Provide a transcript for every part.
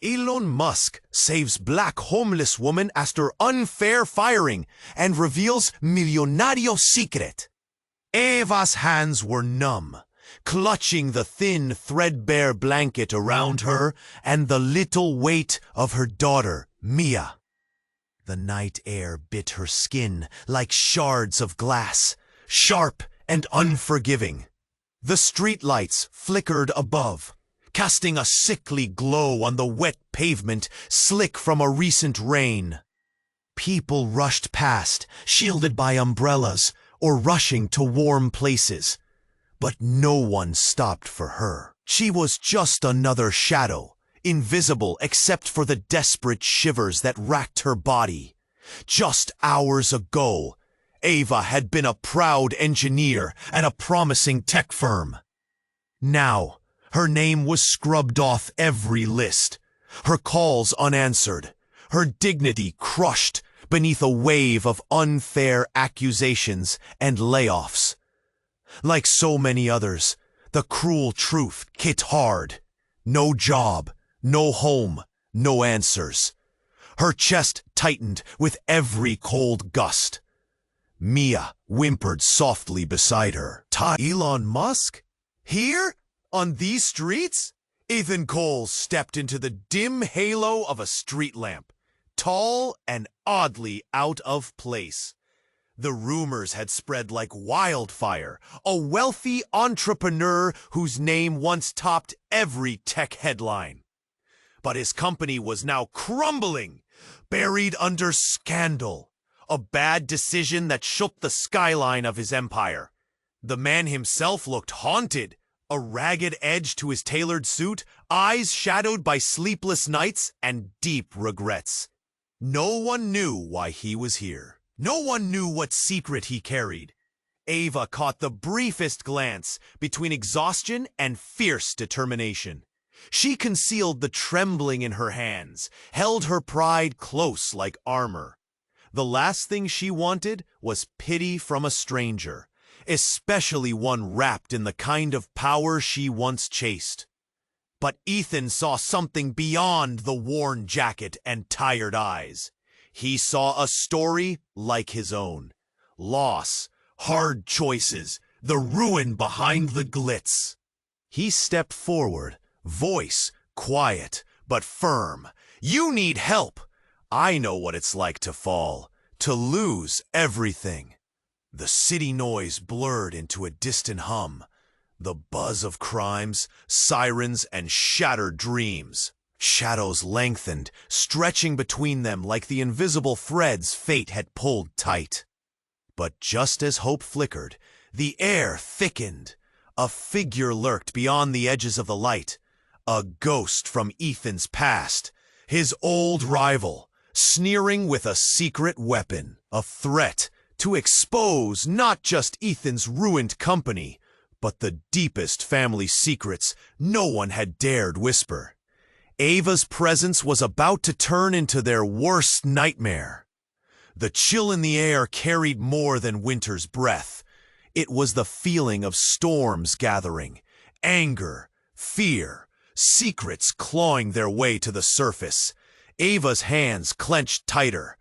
Elon Musk saves black homeless woman after unfair firing and reveals Milionário secret. Eva's hands were numb, clutching the thin, threadbare blanket around her and the little weight of her daughter, Mia. The night air bit her skin like shards of glass, sharp and unforgiving. The streetlights flickered above, casting a sickly glow on the wet pavement slick from a recent rain. People rushed past, shielded by umbrellas or rushing to warm places. But no one stopped for her. She was just another shadow, invisible except for the desperate shivers that racked her body. Just hours ago, Eva had been a proud engineer at a promising tech firm. Now, her name was scrubbed off every list, her calls unanswered, her dignity crushed beneath a wave of unfair accusations and layoffs. Like so many others, the cruel truth hit hard. No job, no home, no answers. Her chest tightened with every cold gust. Mia whimpered softly beside her. Elon Musk? Here? On these streets? Ethan Cole stepped into the dim halo of a street lamp, tall and oddly out of place. The rumors had spread like wildfire, a wealthy entrepreneur whose name once topped every tech headline. But his company was now crumbling, buried under scandal, a bad decision that shook the skyline of his empire. The man himself looked haunted, a ragged edge to his tailored suit, eyes shadowed by sleepless nights and deep regrets. No one knew why he was here. No one knew what secret he carried. Eva caught the briefest glance between exhaustion and fierce determination. She concealed the trembling in her hands, held her pride close like armor. The last thing she wanted was pity from a stranger, especially one wrapped in the kind of power she once chased. But Ethan saw something beyond the worn jacket and tired eyes. He saw a story like his own. Loss, hard choices, the ruin behind the glitz. He stepped forward, voice quiet but firm. "You need help. I know what it's like to fall, to lose everything." The city noise blurred into a distant hum, the buzz of crimes, sirens, and shattered dreams. Shadows lengthened, stretching between them like the invisible threads fate had pulled tight. But just as hope flickered, the air thickened. A figure lurked beyond the edges of the light, a ghost from Ethan's past, his old rival, sneering with a secret weapon, a threat to expose not just Ethan's ruined company, but the deepest family secrets no one had dared whisper. Eva's presence was about to turn into their worst nightmare. The chill in the air carried more than winter's breath. It was the feeling of storms gathering, anger, fear, secrets clawing their way to the surface. Eva's hands clenched tighter,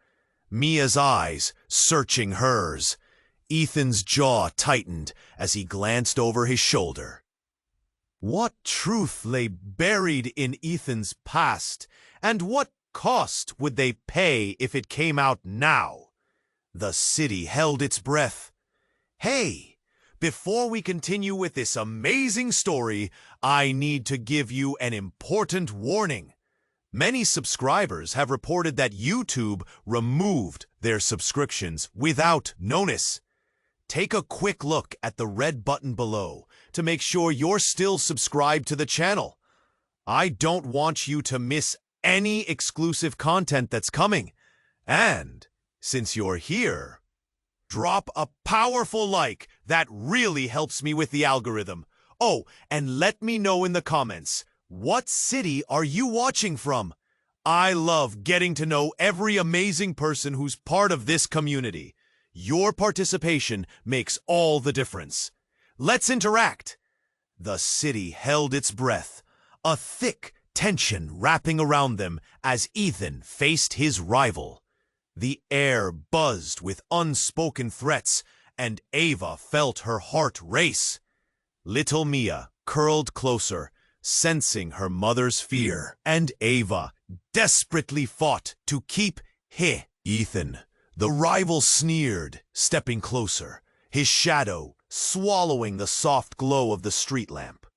Mia's eyes searching hers. Ethan's jaw tightened as he glanced over his shoulder. What truth lay buried in Ethan's past, and what cost would they pay if it came out now? The city held its breath. Hey, before we continue with this amazing story, I need to give you an important warning. Many subscribers have reported that YouTube removed their subscriptions without notice. Take a quick look at the red button below to make sure you're still subscribed to the channel. I don't want you to miss any exclusive content that's coming. And since you're here, drop a powerful like. That really helps me with the algorithm. Oh, and let me know in the comments, what city are you watching from? I love getting to know every amazing person who's part of this community. Your participation makes all the difference. Let's interact. The city held its breath. A thick, tension wrapping around them as Ethan faced his rival. The air buzzed with unspoken threats, and Ava felt her heart race. Little Mia curled closer, sensing her mother's fear, and Ava desperately fought to keep Ethan. The rival sneered, stepping closer, his shadow swallowing the soft glow of the street lamp.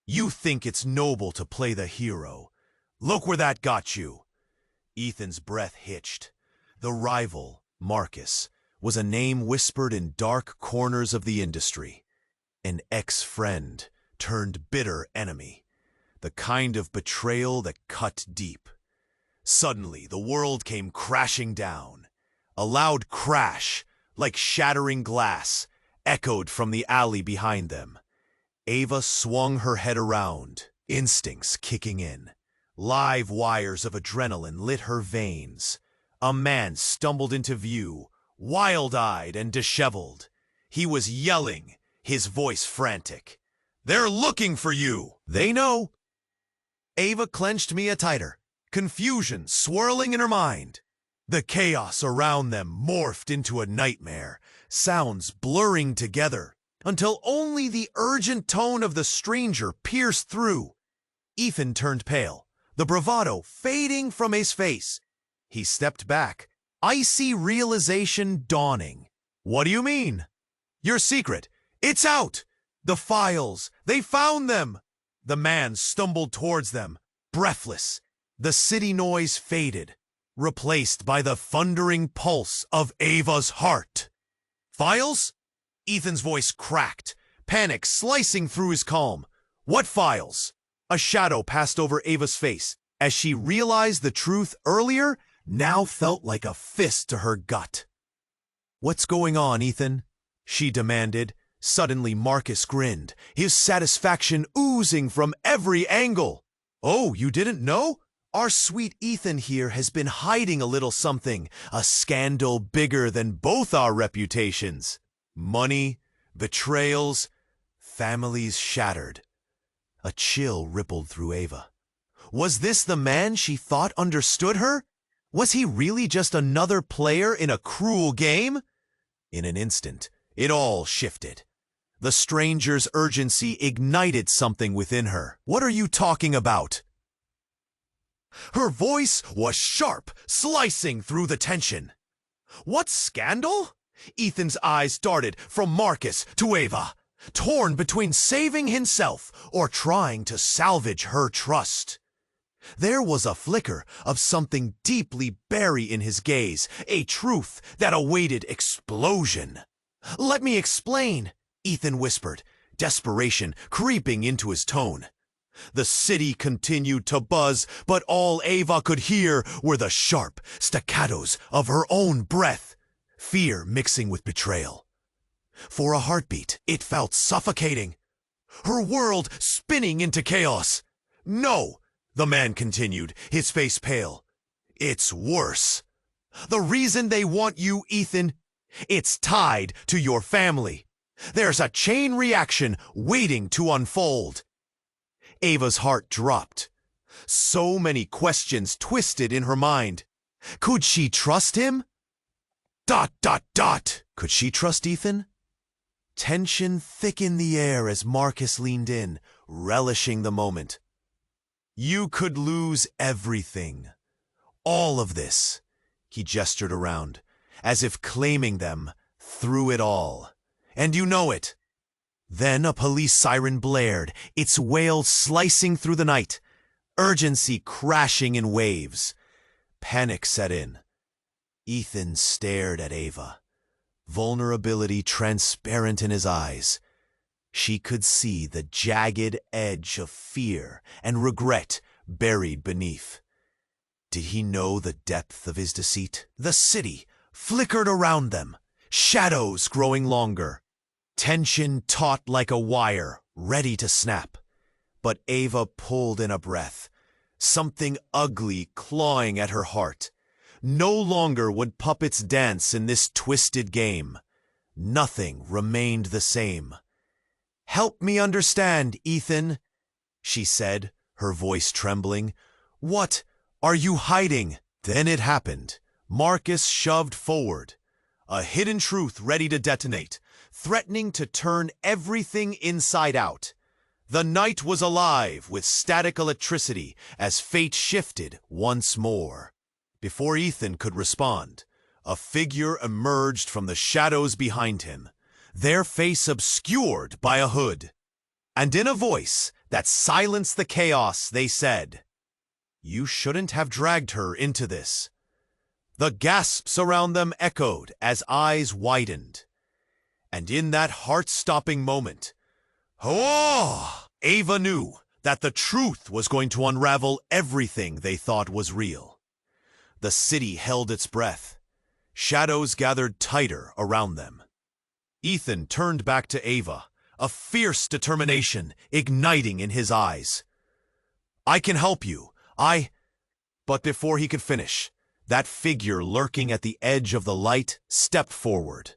You think it's noble to play the hero. Look where that got you. Ethan's breath hitched. The rival, Marcus, was a name whispered in dark corners of the industry. An ex-friend turned bitter enemy. The kind of betrayal that cut deep. Suddenly, the world came crashing down. A loud crash, like shattering glass, echoed from the alley behind them. Ava swung her head around, instincts kicking in. Live wires of adrenaline lit her veins. A man stumbled into view, wild-eyed and disheveled. He was yelling, his voice frantic. "They're looking for you! They know!" Ava clenched Mia tighter, confusion swirling in her mind. The chaos around them morphed into a nightmare, sounds blurring together, until only the urgent tone of the stranger pierced through. Ethan turned pale, the bravado fading from his face. He stepped back, icy realization dawning. "What do you mean?" "Your secret. It's out! The files. They found them!" The man stumbled towards them, breathless. The city noise faded, replaced by the thundering pulse of Ava's heart. "Files?" Ethan's voice cracked, panic slicing through his calm. "What files?" A shadow passed over Ava's face, as she realized the truth earlier now felt like a fist to her gut. "What's going on, Ethan?" she demanded. Suddenly Marcus grinned, his satisfaction oozing from every angle. "Oh, you didn't know? Our sweet Ethan here has been hiding a little something, a scandal bigger than both our reputations. Money, betrayals, families shattered." A chill rippled through Ava. Was this the man she thought understood her? Was he really just another player in a cruel game? In an instant, it all shifted. The stranger's urgency ignited something within her. "What are you talking about?" Her voice was sharp, slicing through the tension. "What scandal?" Ethan's eyes darted from Marcus to Ava, torn between saving himself or trying to salvage her trust. There was a flicker of something deeply buried in his gaze, a truth that awaited explosion. "Let me explain," Ethan whispered, desperation creeping into his tone. The city continued to buzz, but all Ava could hear were the sharp staccatos of her own breath, fear mixing with betrayal. For a heartbeat, it felt suffocating. Her world spinning into chaos. "No," the man continued, his face pale. "It's worse. The reason they want you, Ethan, it's tied to your family. There's a chain reaction waiting to unfold." Ava's heart dropped. So many questions twisted in her mind. Could she trust him? ... Could she trust Ethan? Tension thickened the air as Marcus leaned in, relishing the moment. "You could lose everything. All of this." He gestured around, as if claiming them through it all. "And you know it." Then a police siren blared, its wail slicing through the night, urgency crashing in waves. Panic set in. Ethan stared at Ava, vulnerability transparent in his eyes. She could see the jagged edge of fear and regret buried beneath. Did he know the depth of his deceit? The city flickered around them, shadows growing longer. Tension taut like a wire, ready to snap. But Ava pulled in a breath, something ugly clawing at her heart. No longer would puppets dance in this twisted game. Nothing remained the same. "Help me understand, Ethan," she said, her voice trembling. "What are you hiding?" Then it happened. Marcus shoved forward, a hidden truth ready to detonate, threatening to turn everything inside out. The night was alive with static electricity as fate shifted once more. Before Ethan could respond, a figure emerged from the shadows behind him, their face obscured by a hood. And in a voice that silenced the chaos, they said, "You shouldn't have dragged her into this." The gasps around them echoed as eyes widened. And in that heart-stopping moment, Ava knew that the truth was going to unravel everything they thought was real. The city held its breath. Shadows gathered tighter around them. Ethan turned back to Ava, a fierce determination igniting in his eyes. "I can help you. But before he could finish, that figure lurking at the edge of the light stepped forward.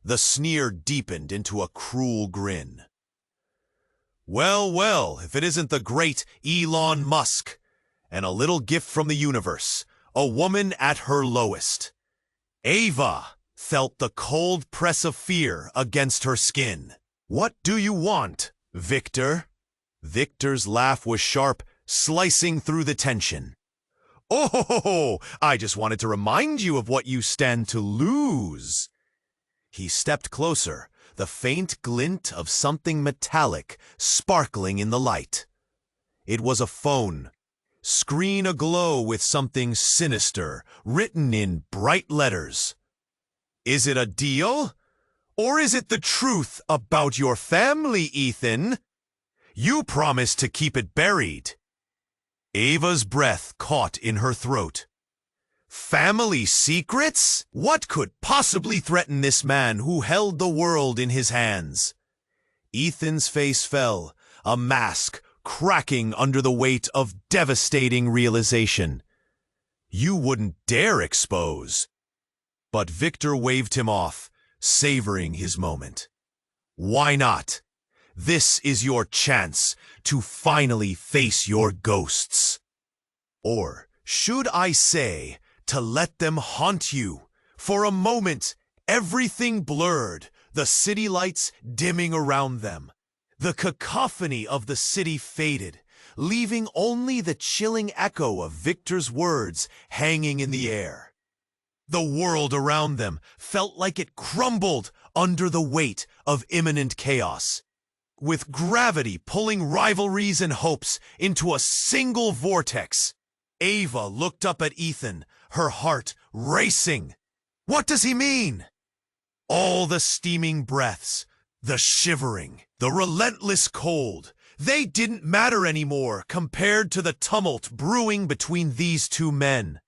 The sneer deepened into a cruel grin. "Well, well, if it isn't the great Elon Musk, and a little gift from the universe, a woman at her lowest." Ava felt the cold press of fear against her skin. "What do you want, Victor?" Victor's laugh was sharp, slicing through the tension. "Oh, I just wanted to remind you of what you stand to lose." He stepped closer, the faint glint of something metallic sparkling in the light. It was a phone, screen aglow with something sinister written in bright letters. "Is it a deal? Or is it the truth about your family, Ethan? You promised to keep it buried." Ava's breath caught in her throat. Family secrets? What could possibly threaten this man who held the world in his hands? Ethan's face fell, a mask cracking under the weight of devastating realization. "You wouldn't dare expose." But Victor waved him off, savoring his moment. "Why not? This is your chance to finally face your ghosts. Or should I say, to let them haunt you. For a moment, everything blurred, the city lights dimming around them. The cacophony of the city faded, leaving only the chilling echo of Victor's words hanging in the air. The world around them felt like it crumbled under the weight of imminent chaos, with gravity pulling rivalries and hopes into a single vortex. Ava looked up at Ethan, her heart racing. What does he mean? All the steaming breaths, the shivering, the relentless cold, they didn't matter anymore compared to the tumult brewing between these two men.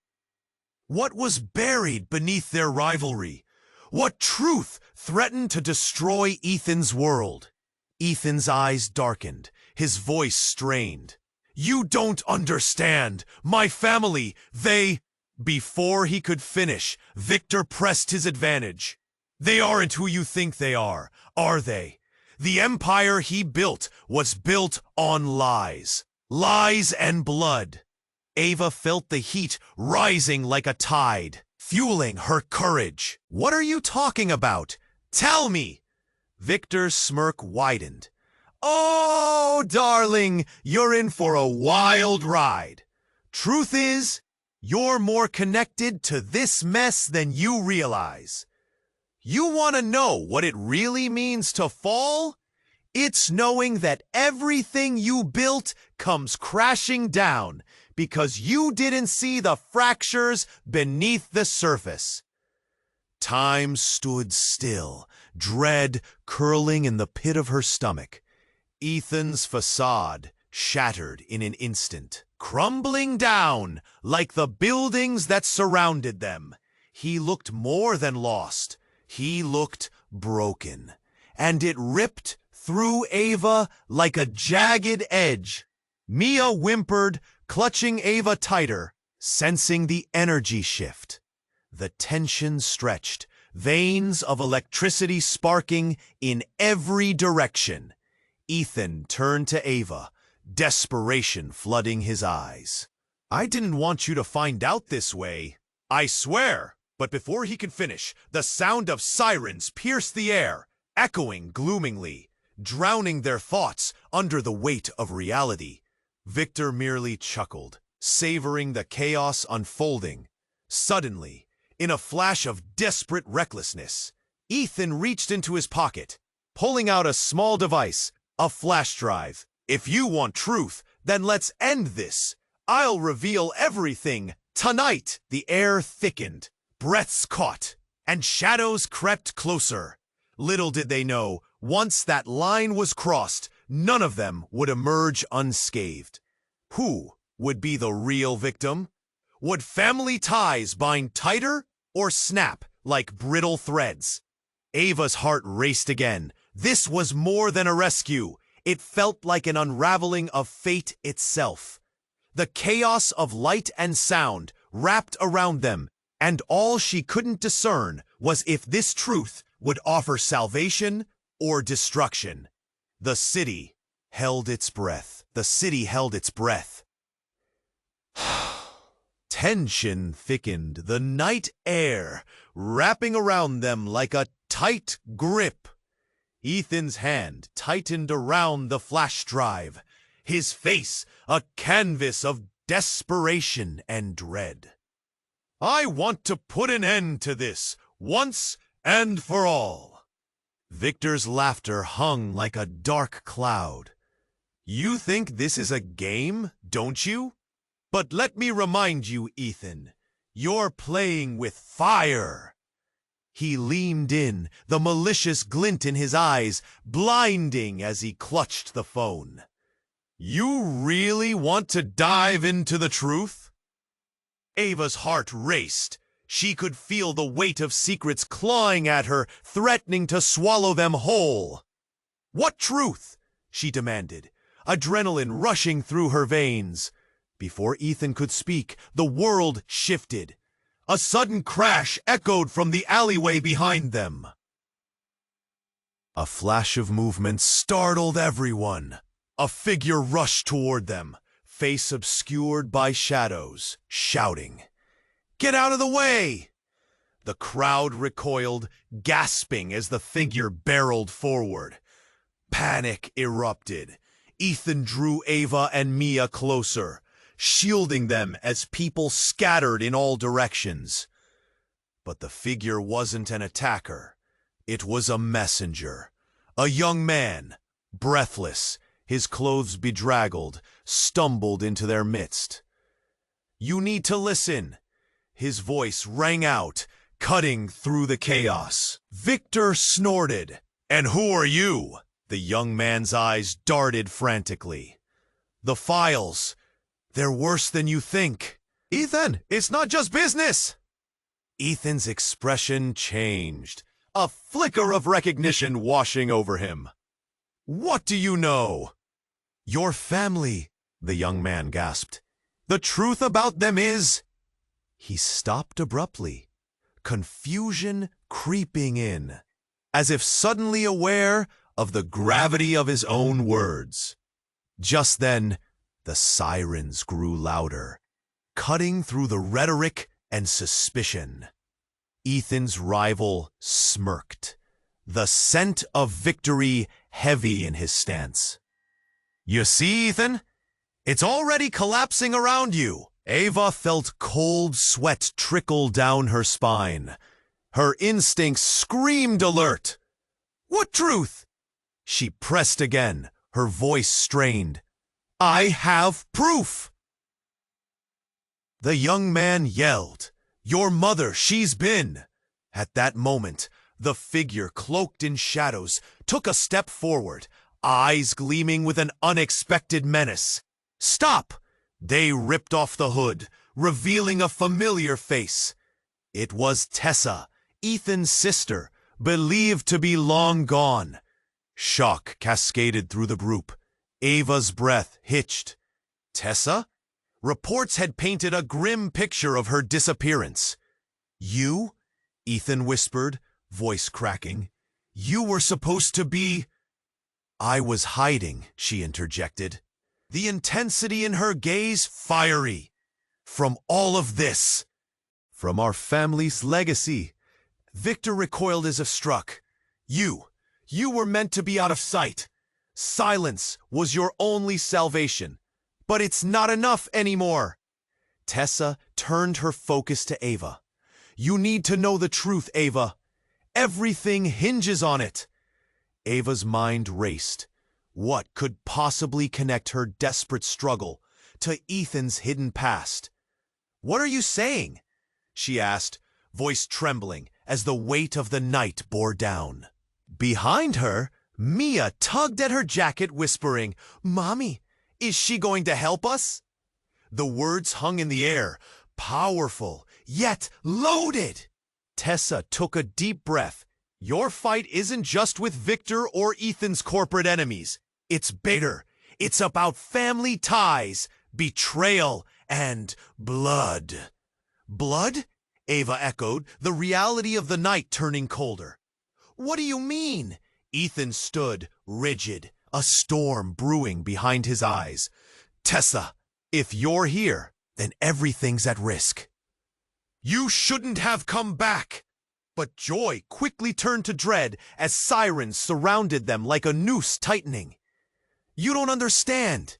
What was buried beneath their rivalry? What truth threatened to destroy Ethan's world? Ethan's eyes darkened, his voice strained. You don't understand. My family, they... Before he could finish, Victor pressed his advantage. They aren't who you think they are they? The empire he built was built on lies. Lies and blood. Ava felt the heat rising like a tide, fueling her courage. What are you talking about? Tell me! Victor's smirk widened. Oh, darling, you're in for a wild ride. Truth is, you're more connected to this mess than you realize. You want to know what it really means to fall? It's knowing that everything you built comes crashing down because you didn't see the fractures beneath the surface. Time stood still, dread curling in the pit of her stomach. Ethan's facade shattered in an instant, crumbling down like the buildings that surrounded them. He looked more than lost. He looked broken, and it ripped through Ava like a jagged edge. Mia whimpered, clutching Ava tighter, sensing the energy shift. The tension stretched, veins of electricity sparking in every direction. Ethan turned to Ava, desperation flooding his eyes. I didn't want you to find out this way. I swear. But before he could finish, the sound of sirens pierced the air, echoing gloomingly, drowning their thoughts under the weight of reality. Victor merely chuckled, savoring the chaos unfolding. Suddenly, in a flash of desperate recklessness, Ethan reached into his pocket, pulling out a small device, a flash drive. If you want truth, then let's end this. I'll reveal everything tonight. The air thickened, breaths caught, and shadows crept closer. Little did they know, once that line was crossed, none of them would emerge unscathed. Who would be the real victim? Would family ties bind tighter or snap like brittle threads? Ava's heart raced again. This was more than a rescue. It felt like an unraveling of fate itself. The chaos of light and sound wrapped around them, and all she couldn't discern was if this truth would offer salvation or destruction. The city held its breath. The city held its breath. Tension thickened, the night air wrapping around them like a tight grip. Ethan's hand tightened around the flash drive, his face a canvas of desperation and dread. I want to put an end to this, once and for all. Victor's laughter hung like a dark cloud. You think this is a game, don't you? But let me remind you, Ethan, you're playing with fire. He leaned in, the malicious glint in his eyes blinding as he clutched the phone. You really want to dive into the truth? Ava's heart raced. She could feel the weight of secrets clawing at her, threatening to swallow them whole. What truth? She demanded, adrenaline rushing through her veins. Before Ethan could speak, the world shifted. A sudden crash echoed from the alleyway behind them. A flash of movement startled everyone. A figure rushed toward them, face obscured by shadows, shouting, "Get out of the way!" The crowd recoiled, gasping as the figure barreled forward. Panic erupted. Ethan drew Ava and Mia closer, shielding them as people scattered in all directions. But the figure wasn't an attacker. It was a messenger. A young man, breathless, his clothes bedraggled, stumbled into their midst. You need to listen. His voice rang out, cutting through the chaos. Victor snorted. And who are you? The young man's eyes darted frantically. The files. They're worse than you think. Ethan, it's not just business. Ethan's expression changed, a flicker of recognition washing over him. What do you know? Your family, the young man gasped. The truth about them is... He stopped abruptly, confusion creeping in, as if suddenly aware of the gravity of his own words. Just then, the sirens grew louder, cutting through the rhetoric and suspicion. Ethan's rival smirked, the scent of victory heavy in his stance. You see, Ethan? It's already collapsing around you. Ava felt cold sweat trickle down her spine. Her instincts screamed alert. What truth? She pressed again, her voice strained. I have proof! The young man yelled, Your mother, she's been... At that moment, the figure cloaked in shadows took a step forward, eyes gleaming with an unexpected menace. Stop! They ripped off the hood, revealing a familiar face. It was Tessa, Ethan's sister, believed to be long gone. Shock cascaded through the group. Ava's breath hitched. Tessa? Reports had painted a grim picture of her disappearance. You? Ethan whispered, voice cracking. You were supposed to be... I was hiding, she interjected. the intensity in her gaze fiery. From all of this, from our family's legacy, Victor recoiled as if struck. You were meant to be out of sight. Silence was your only salvation. But it's not enough anymore. Tessa turned her focus to Ava. You need to know the truth, Ava. Everything hinges on it. Ava's mind raced. What could possibly connect her desperate struggle to Ethan's hidden past? What are you saying? She asked, voice trembling as the weight of the night bore down. Behind her, Mia tugged at her jacket, whispering, "Mommy, is she going to help us?" The words hung in the air, powerful, yet loaded. Tessa took a deep breath. Your fight isn't just with Victor or Ethan's corporate enemies. It's bigger. It's about family ties, betrayal, and blood. Blood? Ava echoed, the reality of the night turning colder. What do you mean? Ethan stood, rigid, a storm brewing behind his eyes. Tessa, if you're here, then everything's at risk. You shouldn't have come back. But joy quickly turned to dread as sirens surrounded them like a noose tightening. You don't understand,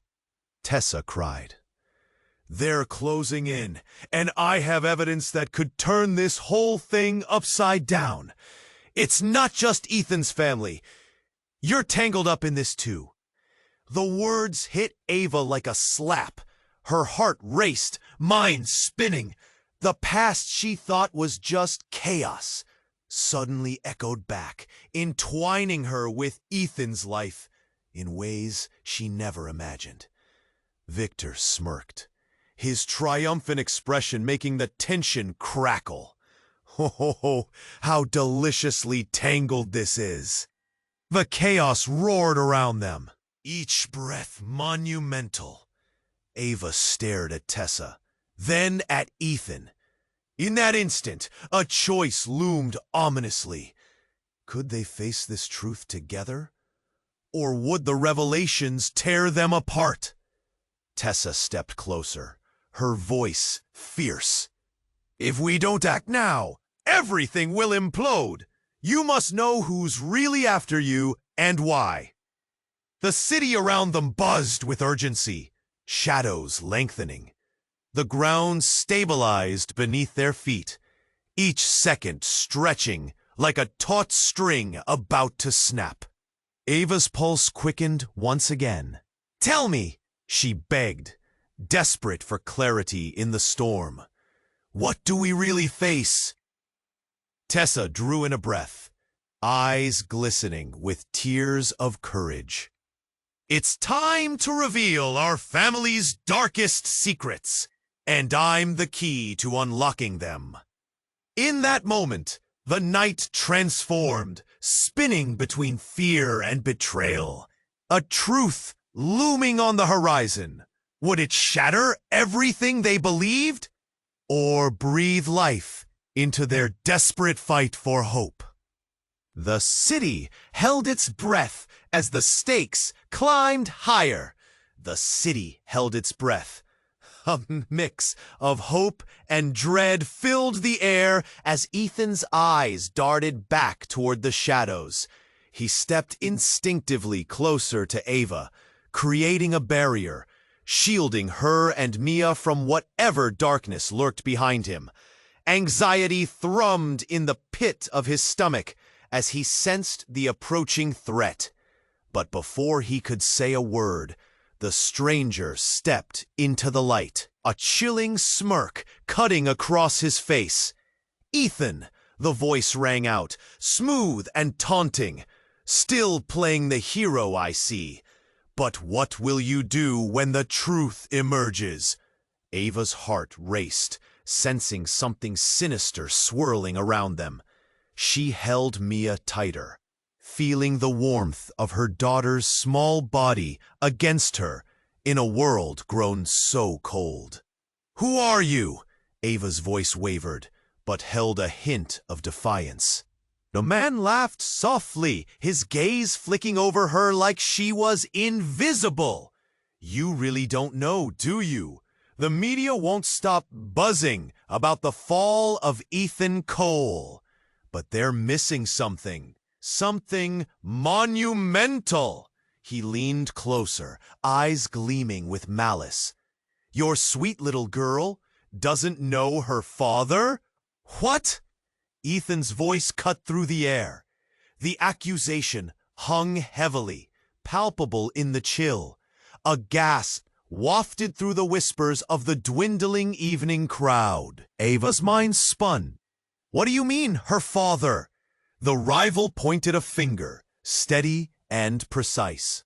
Tessa cried. They're closing in, and I have evidence that could turn this whole thing upside down. It's not just Ethan's family. You're tangled up in this too. The words hit Ava like a slap. Her heart raced, mind spinning. The past she thought was just chaos suddenly echoed back, entwining her with Ethan's life in ways she never imagined. Victor smirked, his triumphant expression making the tension crackle. Oh, how deliciously tangled this is. The chaos roared around them, each breath monumental. Ava stared at Tessa, then at Ethan. In that instant, a choice loomed ominously. Could they face this truth together? Or would the revelations tear them apart? Tessa stepped closer, her voice fierce. If we don't act now, everything will implode. You must know who's really after you and why. The city around them buzzed with urgency, shadows lengthening. The ground stabilized beneath their feet, each second stretching like a taut string about to snap. Ava's pulse quickened once again. Tell me, she begged, desperate for clarity in the storm. What do we really face? Tessa drew in a breath, eyes glistening with tears of courage. It's time to reveal our family's darkest secrets, and I'm the key to unlocking them. In that moment, the night transformed, spinning between fear and betrayal. A truth looming on the horizon. Would it shatter everything they believed? Or breathe life into their desperate fight for hope? The city held its breath as the stakes climbed higher. The city held its breath. A mix of hope and dread filled the air as Ethan's eyes darted back toward the shadows. He stepped instinctively closer to Ava, creating a barrier, shielding her and Mia from whatever darkness lurked behind him. Anxiety thrummed in the pit of his stomach as he sensed the approaching threat. But before he could say a word, the stranger stepped into the light, a chilling smirk cutting across his face. Ethan, the voice rang out, smooth and taunting. Still playing the hero, I see. But what will you do when the truth emerges? Ava's heart raced, sensing something sinister swirling around them. She held Mia tighter, feeling the warmth of her daughter's small body against her in a world grown so cold. Who are you? Ava's voice wavered, but held a hint of defiance. The man laughed softly, his gaze flicking over her like she was invisible. You really don't know, do you? The media won't stop buzzing about the fall of Ethan Cole. But they're missing something. Something monumental. He leaned closer, eyes gleaming with malice. Your sweet little girl doesn't know her father? What? Ethan's voice cut through the air. The accusation hung heavily, palpable in the chill. A gasp wafted through the whispers of the dwindling evening crowd. Ava's mind spun. What do you mean, her father? The rival pointed a finger, steady and precise.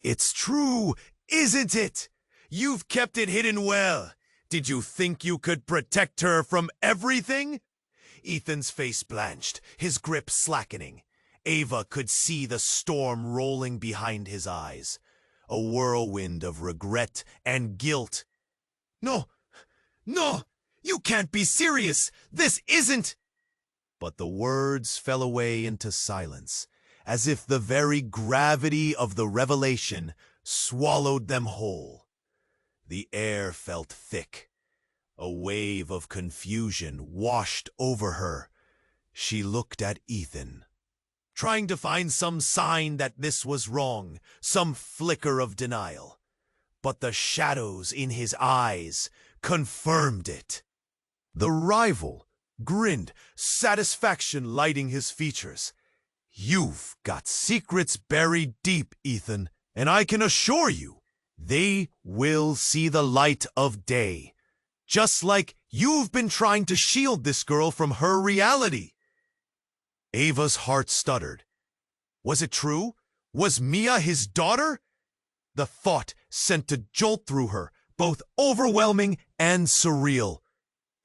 It's true, isn't it? You've kept it hidden well. Did you think you could protect her from everything? Ethan's face blanched, his grip slackening. Ava could see the storm rolling behind his eyes. A whirlwind of regret and guilt. No, you can't be serious. This isn't... But the words fell away into silence, as if the very gravity of the revelation swallowed them whole. The air felt thick. A wave of confusion washed over her. She looked at Ethan, trying to find some sign that this was wrong, some flicker of denial. But the shadows in his eyes confirmed it. The rival grinned, satisfaction lighting his features. You've got secrets buried deep, Ethan, and I can assure you, they will see the light of day. Just like you've been trying to shield this girl from her reality. Ava's heart stuttered. Was it true? Was Mia his daughter? The thought sent a jolt through her, both overwhelming and surreal.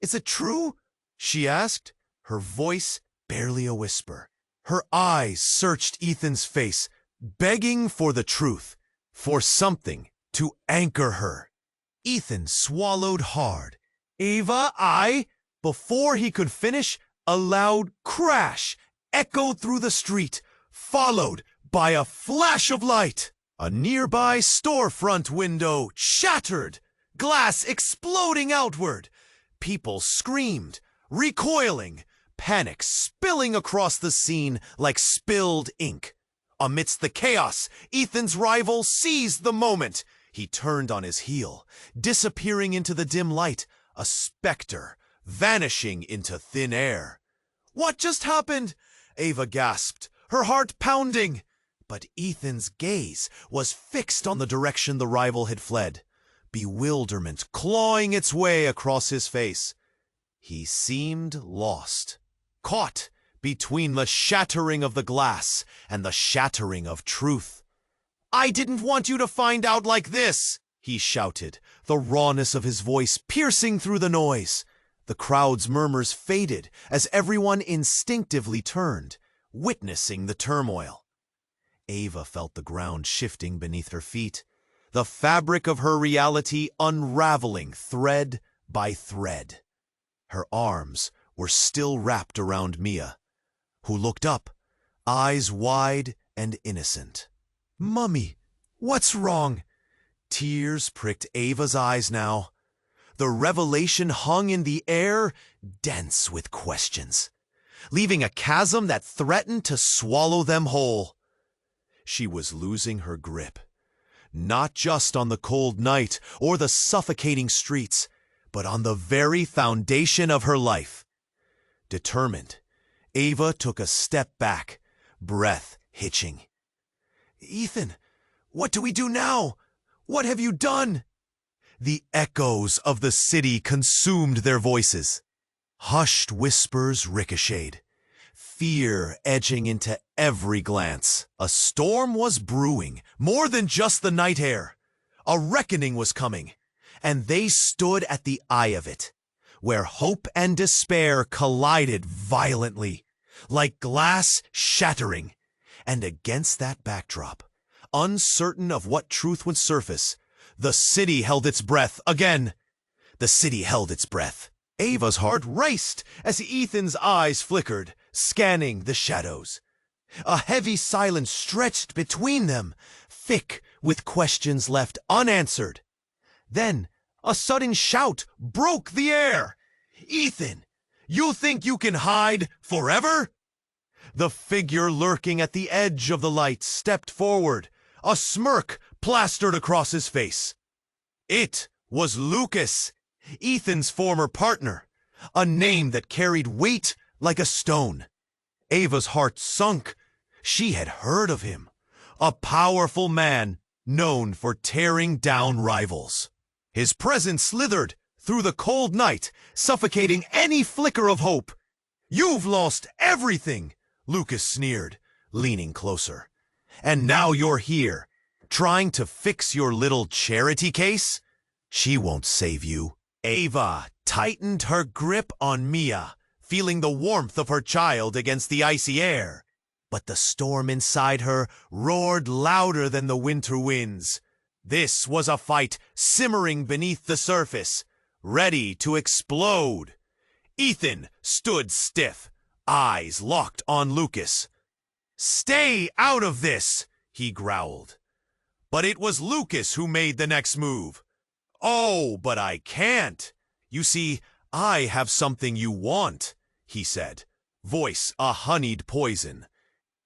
Is it true? She asked, her voice barely a whisper. Her eyes searched Ethan's face, begging for the truth, for something to anchor her. Ethan swallowed hard. Ava, Before he could finish, a loud crash echoed through the street, followed by a flash of light. A nearby storefront window shattered, glass exploding outward. People screamed, recoiling, panic spilling across the scene like spilled ink. Amidst the chaos, Ethan's rival seized the moment. He turned on his heel, disappearing into the dim light, a specter, vanishing into thin air. What just happened? Ava gasped, her heart pounding. But Ethan's gaze was fixed on the direction the rival had fled, bewilderment clawing its way across his face. He seemed lost, caught between the shattering of the glass and the shattering of truth. I didn't want you to find out like this, he shouted, the rawness of his voice piercing through the noise. The crowd's murmurs faded as everyone instinctively turned, witnessing the turmoil. Ava felt the ground shifting beneath her feet, the fabric of her reality unraveling thread by thread. Her arms were still wrapped around Mia, who looked up, eyes wide and innocent. Mummy, what's wrong? Tears pricked Ava's eyes now. The revelation hung in the air, dense with questions, leaving a chasm that threatened to swallow them whole. She was losing her grip, not just on the cold night or the suffocating streets, but on the very foundation of her life. Determined, Ava took a step back, breath hitching. Ethan, what do we do now? What have you done? The echoes of the city consumed their voices. Hushed whispers ricocheted, fear edging into every glance. A storm was brewing, more than just the night air. A reckoning was coming, and they stood at the eye of it, where hope and despair collided violently, like glass shattering. And against that backdrop, uncertain of what truth would surface, the city held its breath again. The city held its breath. Ava's heart raced as Ethan's eyes flickered, scanning the shadows. A heavy silence stretched between them, thick with questions left unanswered. Then, a sudden shout broke the air. "Ethan, you think you can hide forever?" The figure lurking at the edge of the light stepped forward, a smirk plastered across his face. It was Lucas, Ethan's former partner, a name that carried weight like a stone. Ava's heart sunk. She had heard of him, a powerful man known for tearing down rivals. His presence slithered through the cold night, suffocating any flicker of hope. "You've lost everything," Lucas sneered, leaning closer. "And now you're here, trying to fix your little charity case? She won't save you." Ava tightened her grip on Mia, feeling the warmth of her child against the icy air. But the storm inside her roared louder than the winter winds. This was a fight simmering beneath the surface, ready to explode. Ethan stood stiff, eyes locked on Lucas. "Stay out of this," he growled. But it was Lucas who made the next move. "Oh, but I can't. You see, I have something you want," he said, voice a honeyed poison.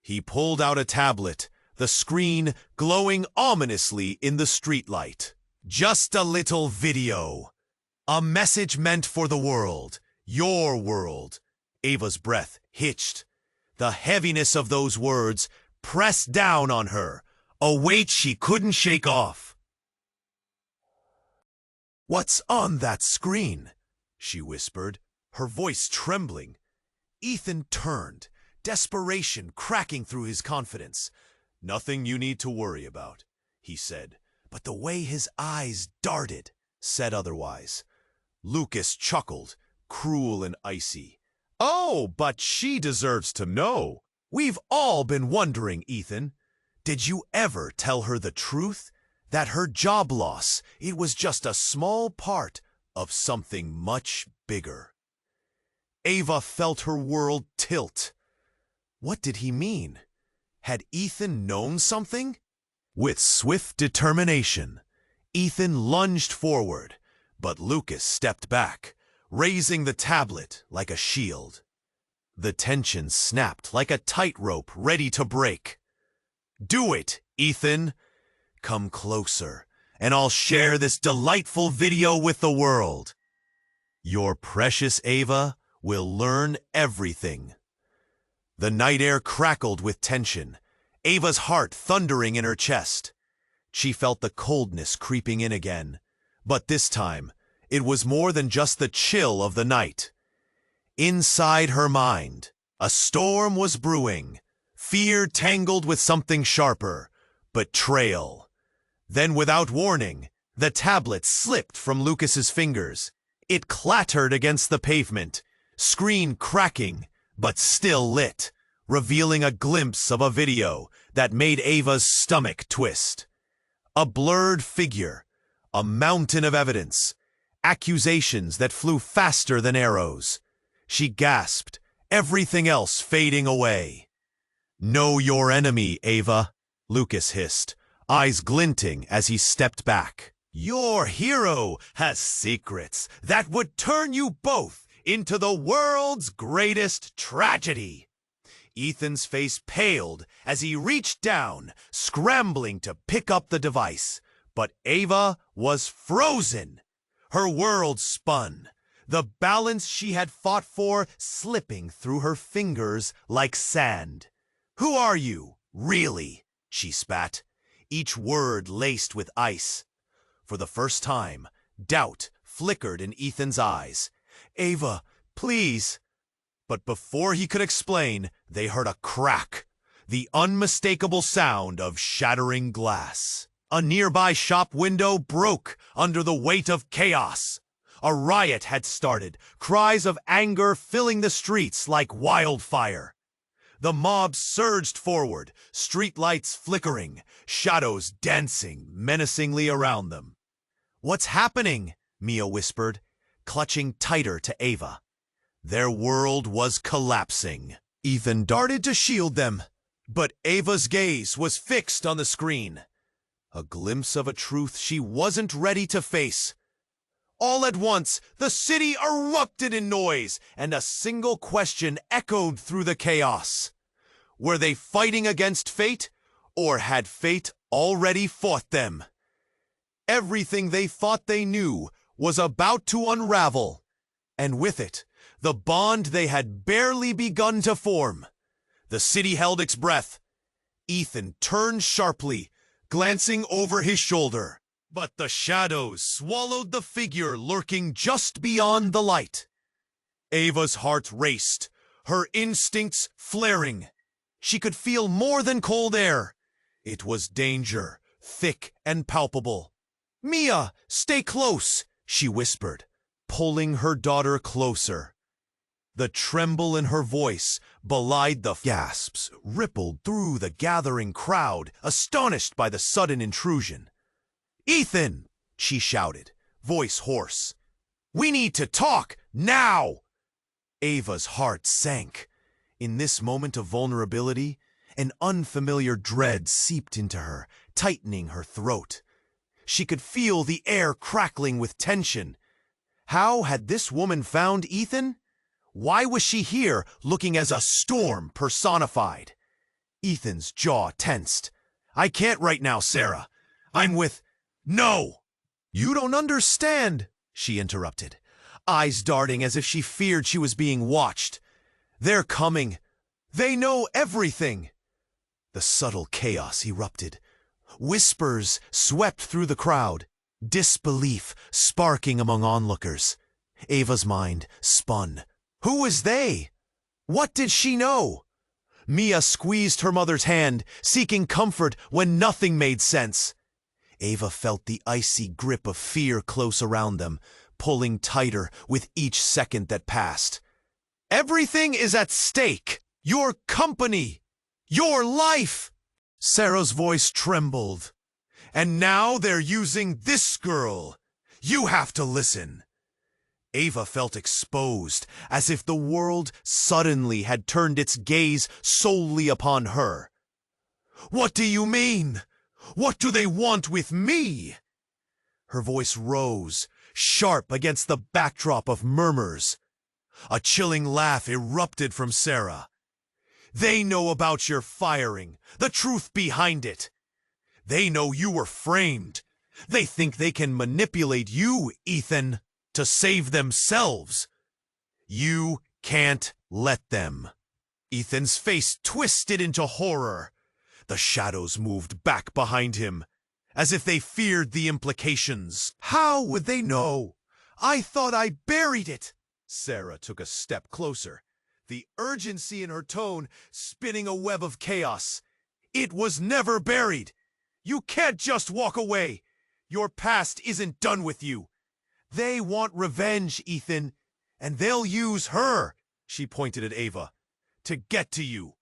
He pulled out a tablet, the screen glowing ominously in the streetlight. "Just a little video. A message meant for the world, your world." Ava's breath hitched. The heaviness of those words pressed down on her, a weight she couldn't shake off. "What's on that screen?" she whispered, her voice trembling. Ethan turned, desperation cracking through his confidence. "Nothing you need to worry about," he said, but the way his eyes darted said otherwise. Lucas chuckled, cruel and icy. "Oh, but she deserves to know. We've all been wondering, Ethan. Did you ever tell her the truth? That her job loss, it was just a small part of something much bigger." Ava felt her world tilt. What did he mean? Had Ethan known something? With swift determination, Ethan lunged forward, but Lucas stepped back, raising the tablet like a shield. The tension snapped like a tightrope ready to break. "Do it, Ethan. Come closer, and I'll share this delightful video with the world. Your precious Ava will learn everything." The night air crackled with tension, Ava's heart thundering in her chest. She felt the coldness creeping in again, but this time it was more than just the chill of the night. Inside her mind, a storm was brewing, fear tangled with something sharper, betrayal. Then, without warning, the tablet slipped from Lucas's fingers. It clattered against the pavement, screen cracking, but still lit, revealing a glimpse of a video that made Ava's stomach twist. A blurred figure, a mountain of evidence, accusations that flew faster than arrows. She gasped, everything else fading away. "Know your enemy, Ava," Lucas hissed, eyes glinting as he stepped back. "Your hero has secrets that would turn you both into the world's greatest tragedy." Ethan's face paled as he reached down, scrambling to pick up the device. But Ava was frozen. Her world spun, the balance she had fought for slipping through her fingers like sand. "Who are you, really?" she spat, each word laced with ice. For the first time, doubt flickered in Ethan's eyes. "Ava, please." But before he could explain, they heard a crack, the unmistakable sound of shattering glass. A nearby shop window broke under the weight of chaos. A riot had started, cries of anger filling the streets like wildfire. The mob surged forward, streetlights flickering, shadows dancing menacingly around them. "What's happening?" Mia whispered, clutching tighter to Ava. Their world was collapsing. Ethan darted to shield them, but Ava's gaze was fixed on the screen. a glimpse of a truth she wasn't ready to face. All at once, the city erupted in noise, and a single question echoed through the chaos. Were they fighting against fate, or had fate already fought them? Everything they thought they knew was about to unravel, and with it, the bond they had barely begun to form. The city held its breath. Ethan turned sharply, glancing over his shoulder. But the shadows swallowed the figure lurking just beyond the light. Ava's heart raced, her instincts flaring. She could feel more than cold air. It was danger, thick and palpable. "Mia, stay close," she whispered, pulling her daughter closer. The tremble in her voice belied the gasps rippled through the gathering crowd, astonished by the sudden intrusion. "Ethan!" she shouted, voice hoarse. "We need to talk, now!" Ava's heart sank. In this moment of vulnerability, an unfamiliar dread seeped into her, tightening her throat. She could feel the air crackling with tension. How had this woman found Ethan? Why was she here, looking as a storm personified? Ethan's jaw tensed. "I can't right now, Sarah. I'm with—" "No! You don't understand," she interrupted, eyes darting as if she feared she was being watched. "They're coming. They know everything." The subtle chaos erupted. Whispers swept through the crowd, disbelief sparking among onlookers. Ava's mind spun. Who was they? What did she know? Mia squeezed her mother's hand, seeking comfort when nothing made sense. Ava felt the icy grip of fear close around them, pulling tighter with each second that passed. "Everything is at stake! Your company! Your life!" Sarah's voice trembled. "And now they're using this girl! You have to listen!" Ava felt exposed, as if the world suddenly had turned its gaze solely upon her. "What do you mean? What do they want with me?" Her voice rose, sharp against the backdrop of murmurs. A chilling laugh erupted from Sarah. "They know about your firing, the truth behind it. They know you were framed. They think they can manipulate you, Ethan, to save themselves. You can't let them." Ethan's face twisted into horror. The shadows moved back behind him, as if they feared the implications. "How would they know? I thought I buried it." Sarah took a step closer, the urgency in her tone spinning a web of chaos. "It was never buried. You can't just walk away. Your past isn't done with you. They want revenge, Ethan, and they'll use her," she pointed at Ava, "to get to you."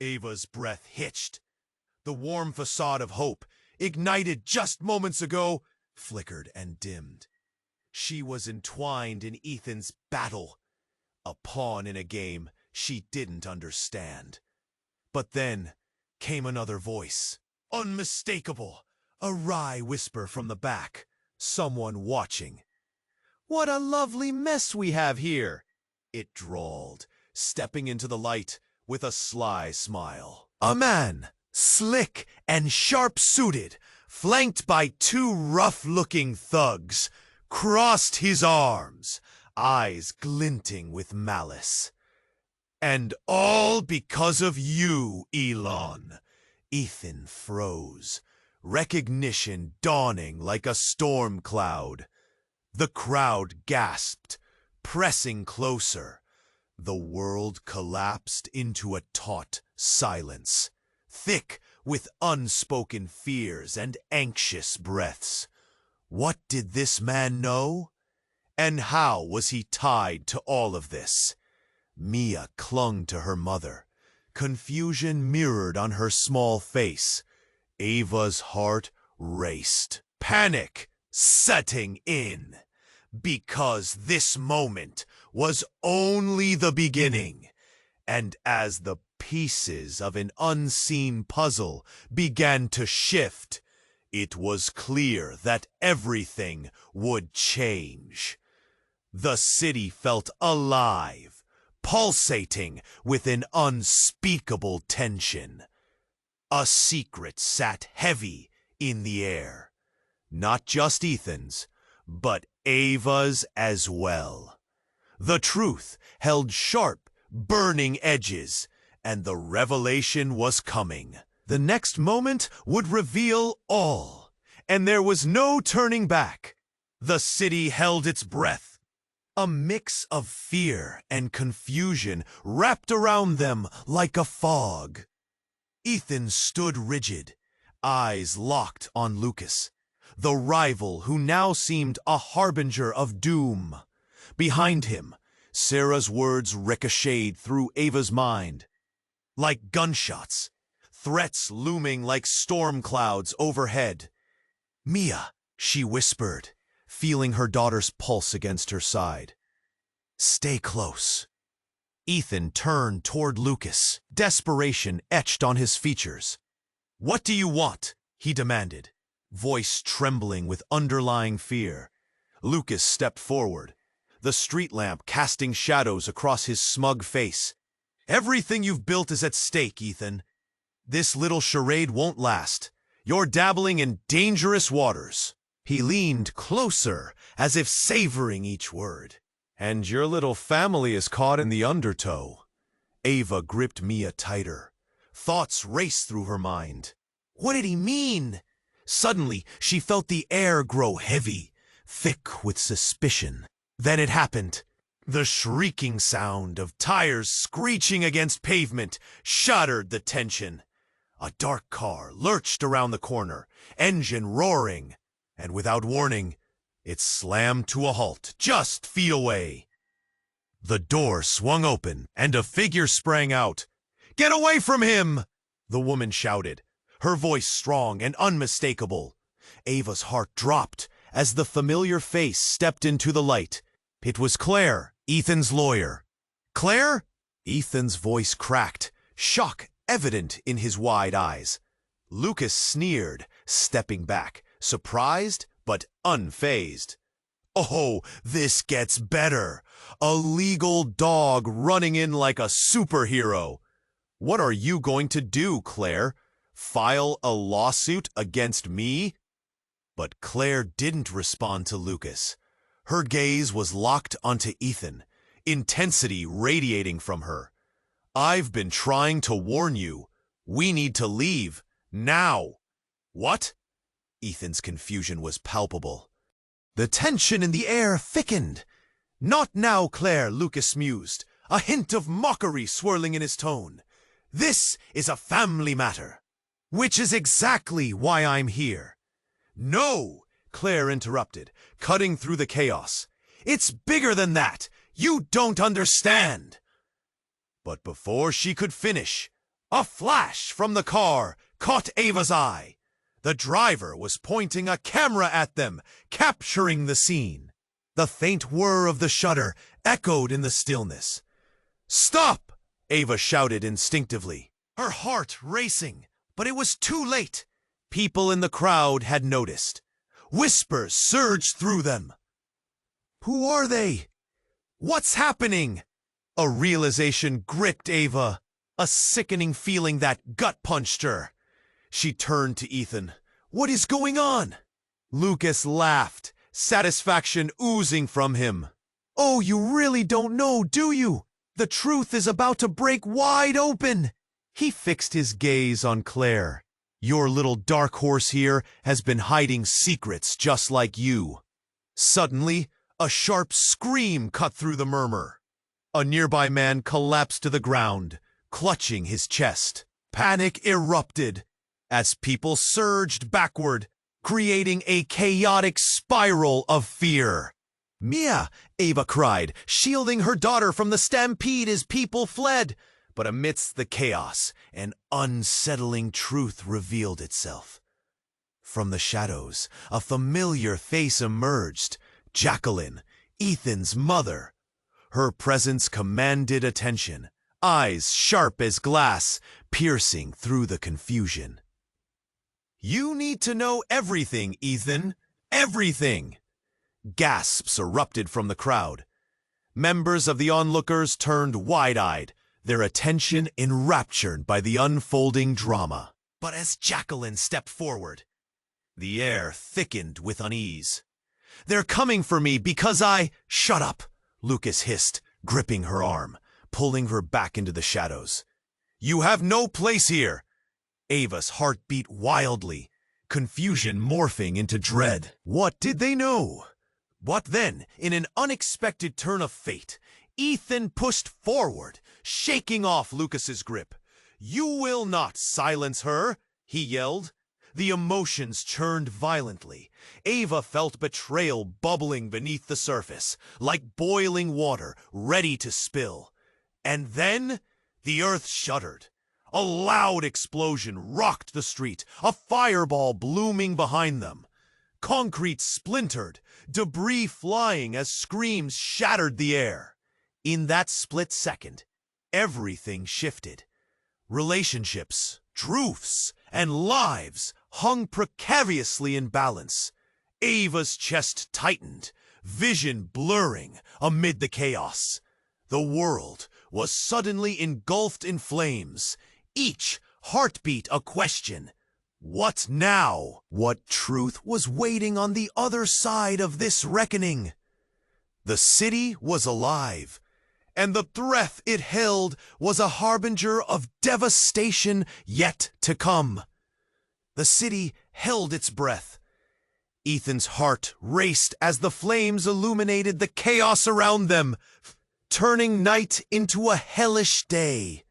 Ava's breath hitched. The warm facade of hope, ignited just moments ago, flickered and dimmed. She was entwined in Ethan's battle, a pawn in a game she didn't understand. But then came another voice, unmistakable, a wry whisper from the back, someone watching. "What a lovely mess we have here," it drawled, stepping into the light with a sly smile. A man, slick and sharp-suited, flanked by two rough-looking thugs, crossed his arms, eyes glinting with malice. "And all because of you, Elon." Ethan froze, recognition dawning like a storm cloud. The crowd gasped, pressing closer. The world collapsed into a taut silence, thick with unspoken fears and anxious breaths. What did this man know? And how was he tied to all of this? Mia clung to her mother, confusion mirrored on her small face. Ava's heart raced, panic setting in, because this moment was only the beginning. And as the pieces of an unseen puzzle began to shift, It was clear that everything would change. The city felt alive, pulsating with an unspeakable tension. A secret sat heavy in the air. Not just Ethan's, but Ava's as well. The truth held sharp, burning edges, and the revelation was coming. The next moment would reveal all, and there was no turning back. The city held its breath. A mix of fear and confusion wrapped around them like a fog. Ethan stood rigid, eyes locked on Lucas, the rival who now seemed a harbinger of doom. Behind him, Sarah's words ricocheted through Ava's mind. Like gunshots, threats looming like storm clouds overhead. "Mia," she whispered, feeling her daughter's pulse against her side. "Stay close." Ethan turned toward Lucas, desperation etched on his features. "What do you want?" he demanded, voice trembling with underlying fear. Lucas stepped forward, the street lamp casting shadows across his smug face. "Everything you've built is at stake, Ethan. This little charade won't last. You're dabbling in dangerous waters." He leaned closer, as if savoring each word. "And your little family is caught in the undertow." Ava gripped Mia tighter. Thoughts raced through her mind. What did he mean? Suddenly, she felt the air grow heavy, thick with suspicion. Then it happened. The shrieking sound of tires screeching against pavement shattered the tension. A dark car lurched around the corner, engine roaring, and without warning, it slammed to a halt just feet away. The door swung open, and a figure sprang out. "Get away from him!" the woman shouted, her voice strong and unmistakable. Ava's heart dropped as the familiar face stepped into the light. It was Claire, Ethan's lawyer. "Claire?" Ethan's voice cracked, shock evident in his wide eyes. Lucas sneered, stepping back, surprised but unfazed. "Oh, this gets better. A legal dog running in like a superhero. What are you going to do, Claire? File a lawsuit against me?" But Claire didn't respond to Lucas. Her gaze was locked onto Ethan, intensity radiating from her. "I've been trying to warn you. We need to leave. Now." "What?" Ethan's confusion was palpable. The tension in the air thickened. "Not now, Claire," Lucas mused, a hint of mockery swirling in his tone. "This is a family matter." "Which is exactly why I'm here." "No," Claire interrupted, cutting through the chaos. "It's bigger than that. You don't understand." But before she could finish, a flash from the car caught Ava's eye. The driver was pointing a camera at them, capturing the scene. The faint whir of the shutter echoed in the stillness. "Stop!" Ava shouted instinctively, her heart racing, but it was too late. People in the crowd had noticed. Whispers surged through them. "Who are they? What's happening?" A realization gripped Ava, a sickening feeling that gut-punched her. She turned to Ethan. "What is going on?" Lucas laughed, satisfaction oozing from him. "Oh, you really don't know, do you? The truth is about to break wide open." He fixed his gaze on Claire. "Your little dark horse here has been hiding secrets just like you." Suddenly, a sharp scream cut through the murmur. A nearby man collapsed to the ground, clutching his chest. Panic erupted as people surged backward, creating a chaotic spiral of fear. "Mia!" Ava cried, shielding her daughter from the stampede as people fled. But amidst the chaos, an unsettling truth revealed itself. From the shadows, a familiar face emerged. Jacqueline, Ethan's mother. Her presence commanded attention, eyes sharp as glass, piercing through the confusion. You need to know everything, Ethan. Everything! Gasps erupted from the crowd. Members of the onlookers turned wide-eyed, their attention enraptured by the unfolding drama. But as Jacqueline stepped forward, the air thickened with unease. "They're coming for me because I—" "Shut up," Lucas hissed, gripping her arm, pulling her back into the shadows. "You have no place here." Ava's heart beat wildly, confusion morphing into dread. What did they know? What then, in an unexpected turn of fate, Ethan pushed forward, shaking off Lucas's grip. "You will not silence her," he yelled. The emotions churned violently. Ava felt betrayal bubbling beneath the surface, like boiling water, ready to spill. And then the earth shuddered. A loud explosion rocked the street, a fireball blooming behind them. Concrete splintered, debris flying as screams shattered the air. In that split second, everything shifted. Relationships, truths, and lives hung precariously in balance. Ava's chest tightened, vision blurring amid the chaos. The world was suddenly engulfed in flames, each heartbeat a question. What now? What truth was waiting on the other side of this reckoning? The city was alive, and the threat it held was a harbinger of devastation yet to come. The city held its breath. Ethan's heart raced as the flames illuminated the chaos around them, turning night into a hellish day.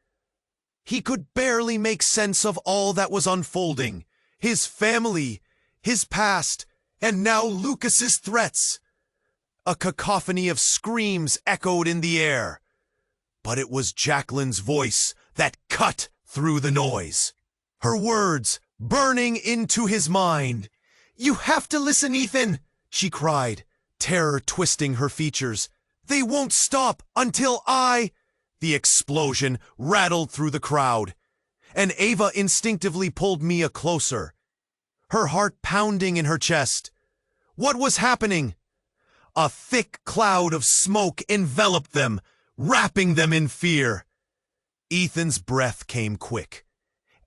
He could barely make sense of all that was unfolding. His family, his past, and now Lucas's threats. A cacophony of screams echoed in the air. But it was Jacqueline's voice that cut through the noise. Her words burning into his mind. "You have to listen, Ethan," she cried, terror twisting her features. "They won't stop until I—" The explosion rattled through the crowd, and Ava instinctively pulled Mia closer, her heart pounding in her chest. What was happening? A thick cloud of smoke enveloped them, wrapping them in fear. Ethan's breath came quick.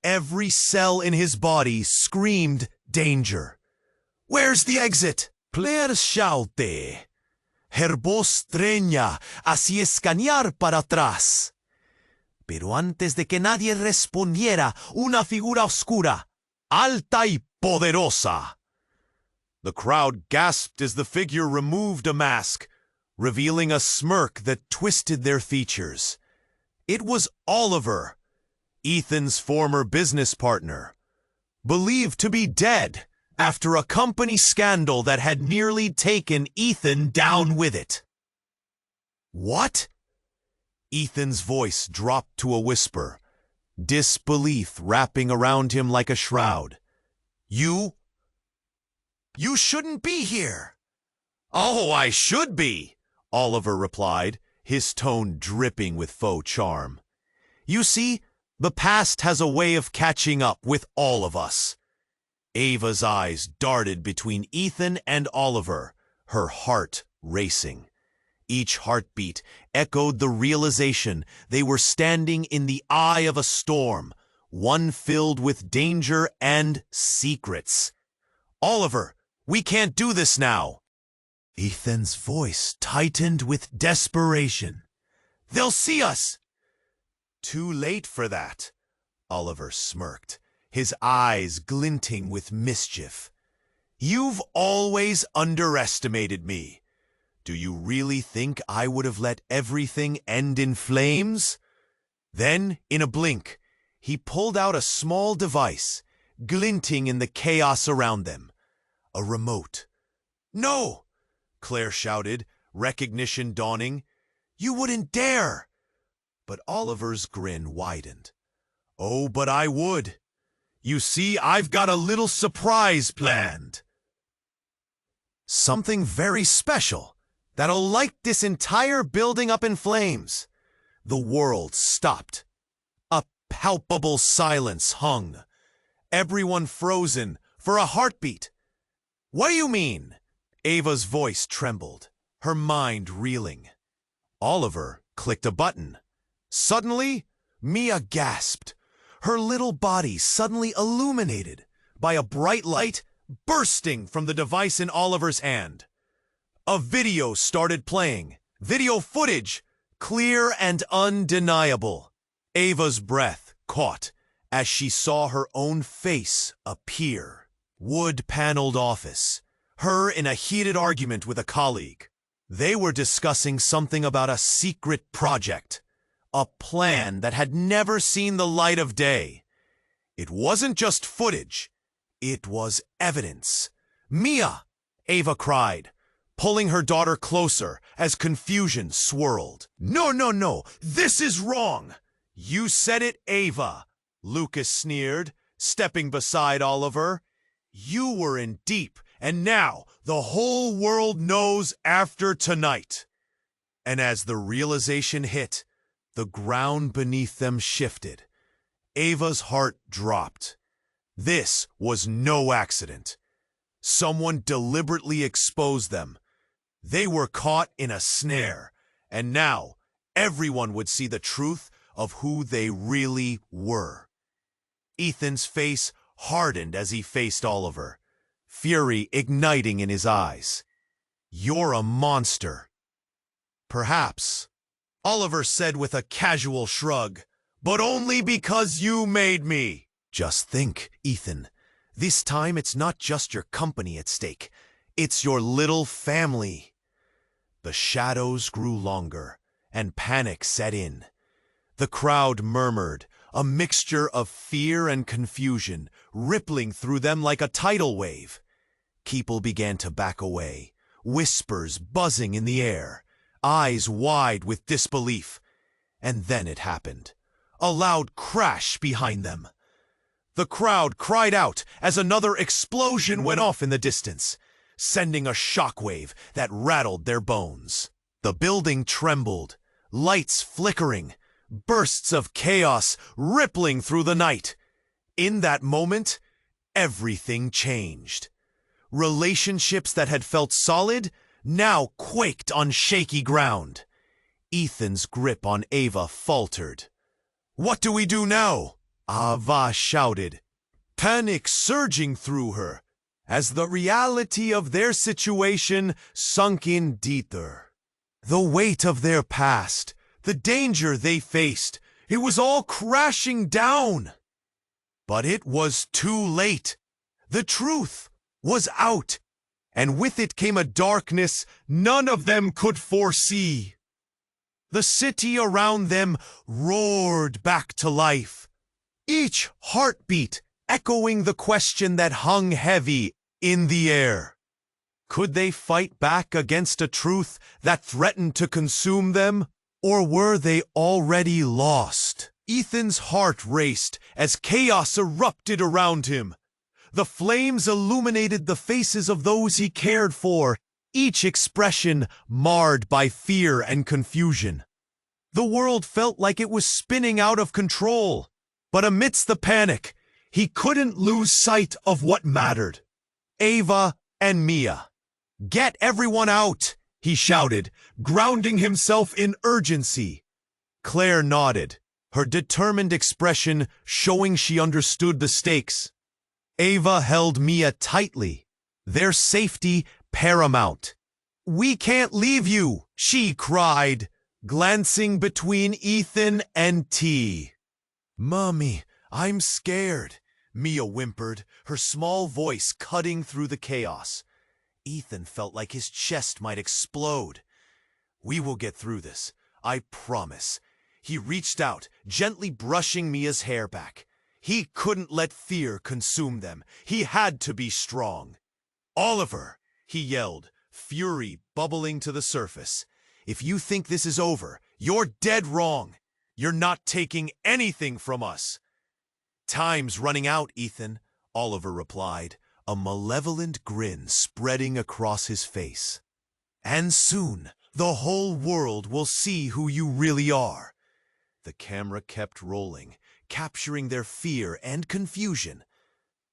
Every cell in his body screamed danger. "Where's the exit?" "Player shaute. Hervos treña así escanear para atrás." Pero antes de que nadie respondiera, una figura oscura, alta y poderosa. The crowd gasped as the figure removed a mask, revealing a smirk that twisted their features. It was Oliver, Ethan's former business partner, believed to be dead after a company scandal that had nearly taken Ethan down with it. "What?" Ethan's voice dropped to a whisper, disbelief wrapping around him like a shroud. You shouldn't be here." "Oh, I should be," Oliver replied, his tone dripping with faux charm. "You see, the past has a way of catching up with all of us." Ava's eyes darted between Ethan and Oliver, her heart racing. Each heartbeat echoed the realization they were standing in the eye of a storm, one filled with danger and secrets. "Oliver, we can't do this now." Ethan's voice tightened with desperation. "They'll see us." "Too late for that," Oliver smirked, his eyes glinting with mischief. "You've always underestimated me. Do you really think I would have let everything end in flames?" Then, in a blink, he pulled out a small device, glinting in the chaos around them. A remote. "No!" Claire shouted, recognition dawning. "You wouldn't dare!" But Oliver's grin widened. "Oh, but I would. You see, I've got a little surprise planned. Something very special that'll light this entire building up in flames." The world stopped. A palpable silence hung, everyone frozen for a heartbeat. What do you mean? Ava's voice trembled, her mind reeling. Oliver clicked a button. Suddenly, Mia gasped, her little body suddenly illuminated by a bright light bursting from the device in Oliver's hand. A video started playing, video footage, clear and undeniable. Ava's breath caught as she saw her own face appear. Wood-paneled office, her in a heated argument with a colleague. They were discussing something about a secret project, a plan that had never seen the light of day. It wasn't just footage, it was evidence. "Mia!" Ava cried, pulling her daughter closer as confusion swirled. No, this is wrong!" "You said it, Ava," Lucas sneered, stepping beside Oliver. "You were in deep, and now the whole world knows after tonight." And as the realization hit, the ground beneath them shifted. Ava's heart dropped. This was no accident. Someone deliberately exposed them. They were caught in a snare, and now everyone would see the truth of who they really were. Ethan's face hardened as he faced Oliver, fury igniting in his eyes. "You're a monster." "Perhaps," Oliver said with a casual shrug, "but only because you made me." "Just think, Ethan, this time it's not just your company at stake. It's your little family." The shadows grew longer, and panic set in. The crowd murmured, a mixture of fear and confusion, rippling through them like a tidal wave. People began to back away, whispers buzzing in the air, eyes wide with disbelief. And then it happened. A loud crash behind them. The crowd cried out as another explosion went off in the distance, sending a shockwave that rattled their bones. The building trembled, lights flickering, bursts of chaos rippling through the night. In that moment, everything changed. Relationships that had felt solid now quaked on shaky ground. Ethan's grip on Ava faltered. "What do we do now?" Ava shouted, panic surging through her as the reality of their situation sunk in deeper. The weight of their past, the danger they faced, it was all crashing down. But it was too late. The truth was out, and with it came a darkness none of them could foresee. The city around them roared back to life, each heartbeat echoing the question that hung heavy in the air. Could they fight back against a truth that threatened to consume them, or were they already lost? Ethan's heart raced as chaos erupted around him. The flames illuminated the faces of those he cared for, each expression marred by fear and confusion. The world felt like it was spinning out of control, but amidst the panic, he couldn't lose sight of what mattered. Ava and Mia. "Get everyone out!" he shouted, grounding himself in urgency. Claire nodded, her determined expression showing she understood the stakes. Ava held Mia tightly, their safety paramount. "We can't leave you," she cried, glancing between Ethan and T. "Mommy, I'm scared," Mia whimpered, her small voice cutting through the chaos. Ethan felt like his chest might explode. "We will get through this, I promise." He reached out, gently brushing Mia's hair back. He couldn't let fear consume them. He had to be strong. "Oliver," he yelled, fury bubbling to the surface. "If you think this is over, you're dead wrong. You're not taking anything from us." "Time's running out, Ethan," Oliver replied, a malevolent grin spreading across his face. "And soon, the whole world will see who you really are." The camera kept rolling, capturing their fear and confusion.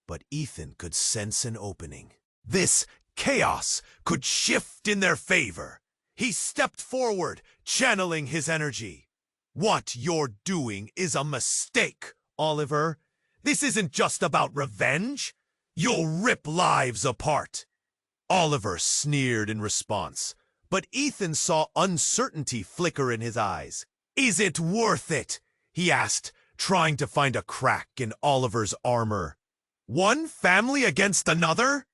But Ethan could sense an opening. This chaos could shift in their favor. He stepped forward, channeling his energy. What you're doing is a mistake, Oliver. This isn't just about revenge. You'll rip lives apart. Oliver sneered in response, but Ethan saw uncertainty flicker in his eyes. Is it worth it? He asked, trying to find a crack in Oliver's armor. One family against another?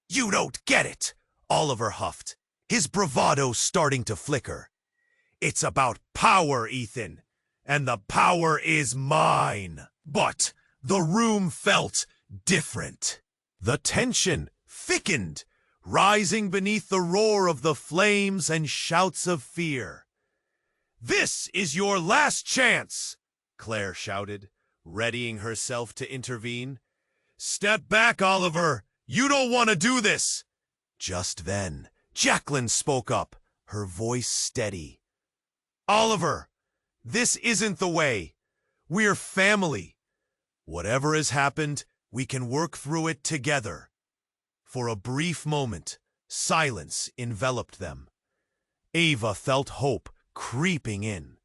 You don't get it, Oliver huffed, his bravado starting to flicker. It's about power, Ethan, and the power is mine. But the room felt different. The tension thickened, rising beneath the roar of the flames and shouts of fear. This is your last chance, Claire shouted, readying herself to intervene. Step back, Oliver. You don't want to do this. Just then, Jacqueline spoke up, her voice steady. Oliver, this isn't the way. We're family. Whatever has happened, we can work through it together. For a brief moment, silence enveloped them. Ava felt hope creeping in,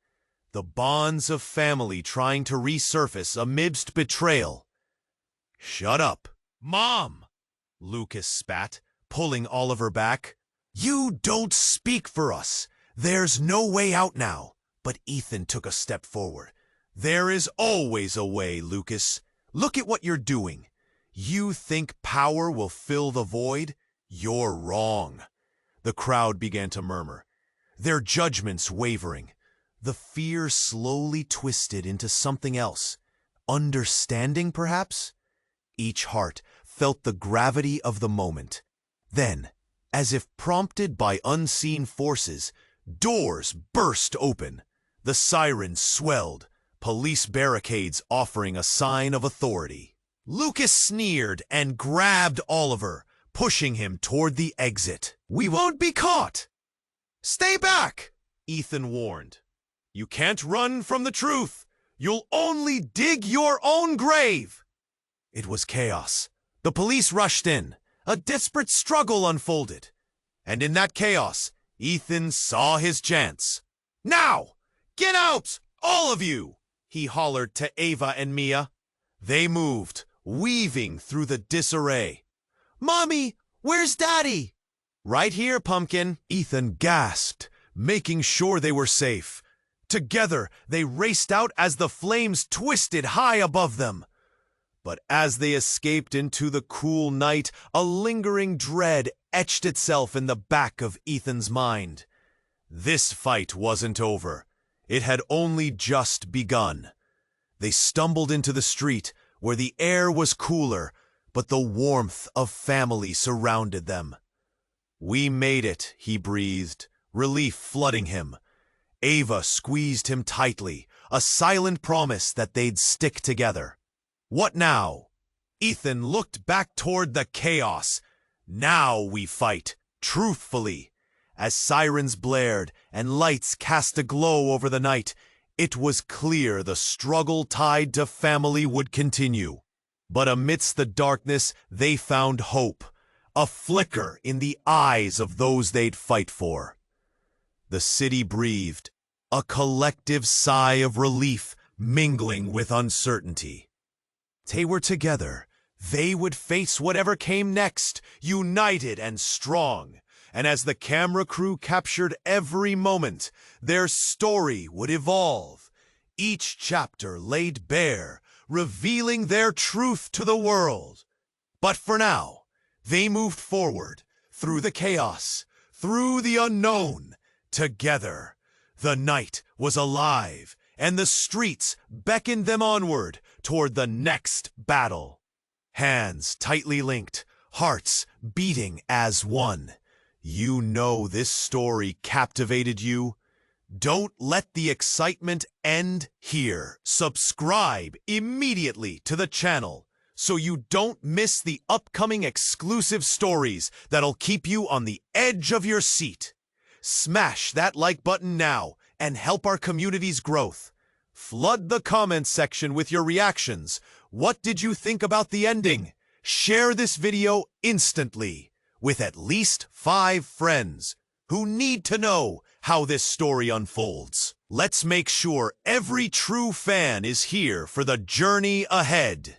the bonds of family trying to resurface amidst betrayal. Shut up, Mom, Lucas spat, pulling Oliver back. You don't speak for us. There's no way out now. But Ethan took a step forward. There is always a way, Lucas. Look at what you're doing. You think power will fill the void? You're wrong. The crowd began to murmur, their judgments wavering. The fear slowly twisted into something else. Understanding, perhaps? Each heart felt the gravity of the moment. Then, as if prompted by unseen forces, doors burst open. The sirens swelled, police barricades offering a sign of authority. Lucas sneered and grabbed Oliver, pushing him toward the exit. We won't be caught! Stay back, Ethan warned. You can't run from the truth. You'll only dig your own grave. It was chaos. The police rushed in. A desperate struggle unfolded. And in that chaos, Ethan saw his chance. Now! Get out, all of you! He hollered to Ava and Mia. They moved, weaving through the disarray. Mommy, where's Daddy? Right here, Pumpkin, Ethan gasped, making sure they were safe. Together, they raced out as the flames twisted high above them. But as they escaped into the cool night, a lingering dread etched itself in the back of Ethan's mind. This fight wasn't over. It had only just begun. They stumbled into the street, where the air was cooler, but the warmth of family surrounded them. We made it, he breathed, relief flooding him. Ava squeezed him tightly, a silent promise that they'd stick together. What now? Ethan looked back toward the chaos. Now we fight, truthfully. As sirens blared and lights cast a glow over the night, it was clear the struggle tied to family would continue. But amidst the darkness, they found hope, a flicker in the eyes of those they'd fight for. The city breathed, a collective sigh of relief mingling with uncertainty. They were together. They would face whatever came next, united and strong. And as the camera crew captured every moment, their story would evolve. Each chapter laid bare, revealing their truth to the world. But for now, they moved forward, through the chaos, through the unknown, together. The night was alive, and the streets beckoned them onward toward the next battle. Hands tightly linked, hearts beating as one. You know this story captivated you. Don't let the excitement end here. Subscribe immediately to the channel so you don't miss the upcoming exclusive stories that'll keep you on the edge of your seat. Smash that like button now and help our community's growth. Flood the comments section with your reactions. What did you think about the ending? share this video instantly with at least 5 friends who need to know how this story unfolds. Let's make sure every true fan is here for the journey ahead.